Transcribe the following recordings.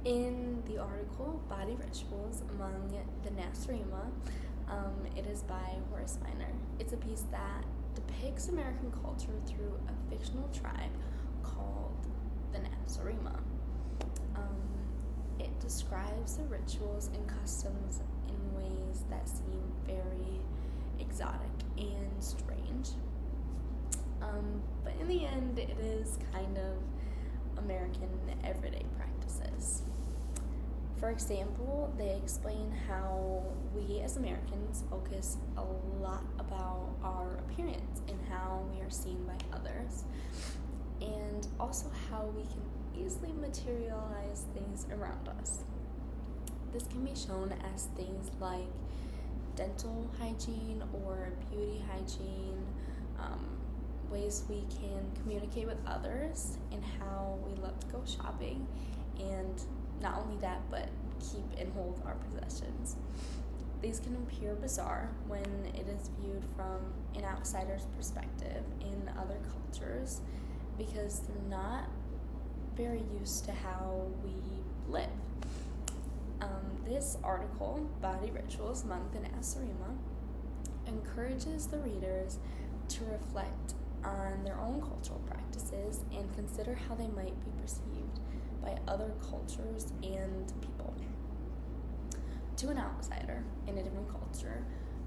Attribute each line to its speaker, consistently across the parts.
Speaker 1: In the article Body Rituals Among the Nasarima, it is by Horace Miner. It's a piece that depicts American culture through a fictional tribe called the Nasarima. It describes the rituals and customs in ways that seem very exotic and strange. But in the end, it is kind of American everyday practices. For example, they explain how we as Americans focus a lot about our appearance and how we are seen by others, and also how we can easily materialize things around us. This can be shown as things like dental hygiene or beauty hygiene, ways we can communicate with others, and how we love to go shopping, and not only that, but keep and hold our possessions. These can appear bizarre when it is viewed from an outsider's perspective in other cultures because they're not very used to how we live. This article, Body Rituals Among the Nasarima, encourages the readers to reflect on their own cultural practices and consider how they might be perceived by other cultures and people. To an outsider in a different culture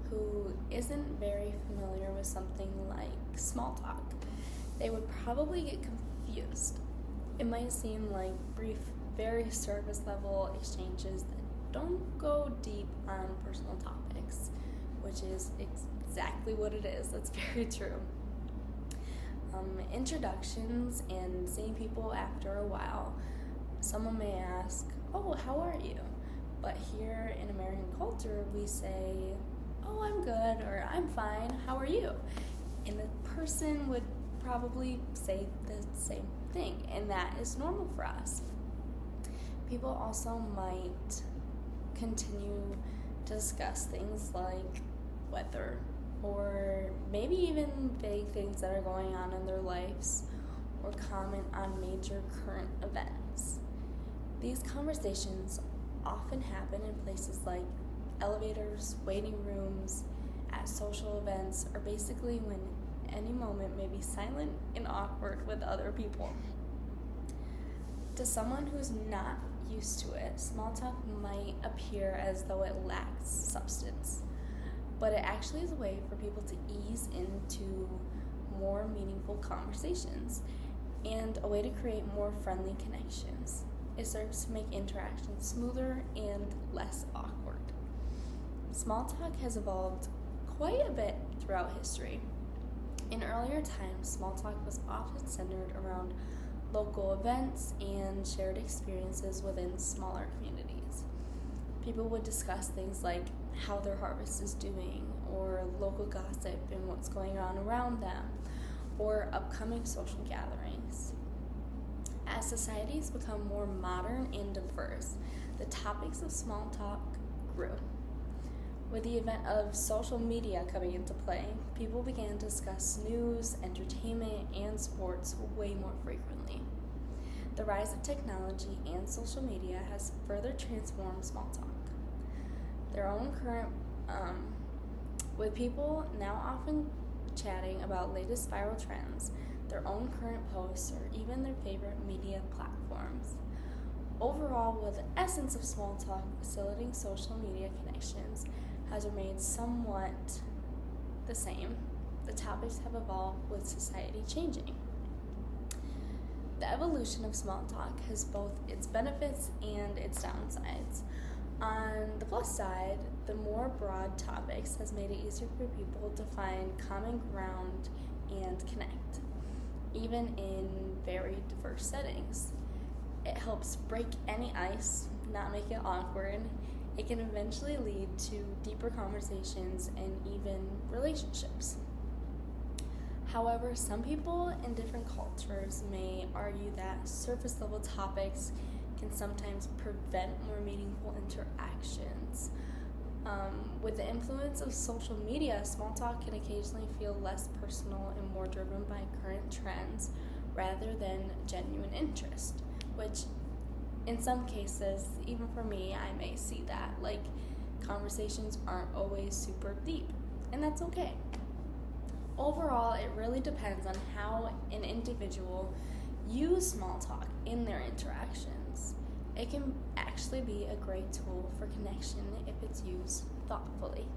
Speaker 1: who isn't very familiar with something like small talk, they would probably get confused. It might seem like brief, very surface level exchanges that don't go deep on personal topics, which is exactly what it is. That's very true. Introductions and seeing people after a while, someone may ask, "Oh, how are you?" But here in American culture, we say, "Oh, I'm good," or "I'm fine, how are you?" And the person would probably say the same thing, and that is normal for us. People also might continue to discuss things like weather, or maybe even vague things that are going on in their lives, or comment on major current events. These conversations often happen in places like elevators, waiting rooms, at social events, or basically when any moment may be silent and awkward with other people. To someone who's not used to it, small talk might appear as though it lacks substance, but it actually is a way for people to ease into more meaningful conversations and a way to create more friendly connections. It serves to make interactions smoother and less awkward. Small talk has evolved quite a bit throughout history. In earlier times, small talk was often centered around local events and shared experiences within smaller communities. People would discuss things like how their harvest is doing, or local gossip and what's going on around them, or upcoming social gatherings. As societies become more modern and diverse, the topics of small talk grew. With the advent of social media coming into play, people began to discuss news, entertainment, and sports way more frequently. The rise of technology and social media has further transformed small talk. With people now often chatting about latest viral trends, their own current posts, or even their favorite media platforms. Overall, while the essence of small talk, facilitating social media connections, has remained somewhat the same, the topics have evolved with society changing. The evolution of small talk has both its benefits and its downsides. On the plus side, the more broad topics has made it easier for people to find common ground and connect, even in very diverse settings. It helps break any ice, not make it awkward. It can eventually lead to deeper conversations and even relationships. However, some people in different cultures may argue that surface level topics can sometimes prevent more meaningful interactions. With the influence of social media, small talk can occasionally feel less personal and more driven by current trends rather than genuine interest, which in some cases, even for me, I may see that. Like, conversations aren't always super deep, and that's okay. Overall, it really depends on how an individual use small talk in their interactions. It can actually be a great tool for connection if it's used thoughtfully.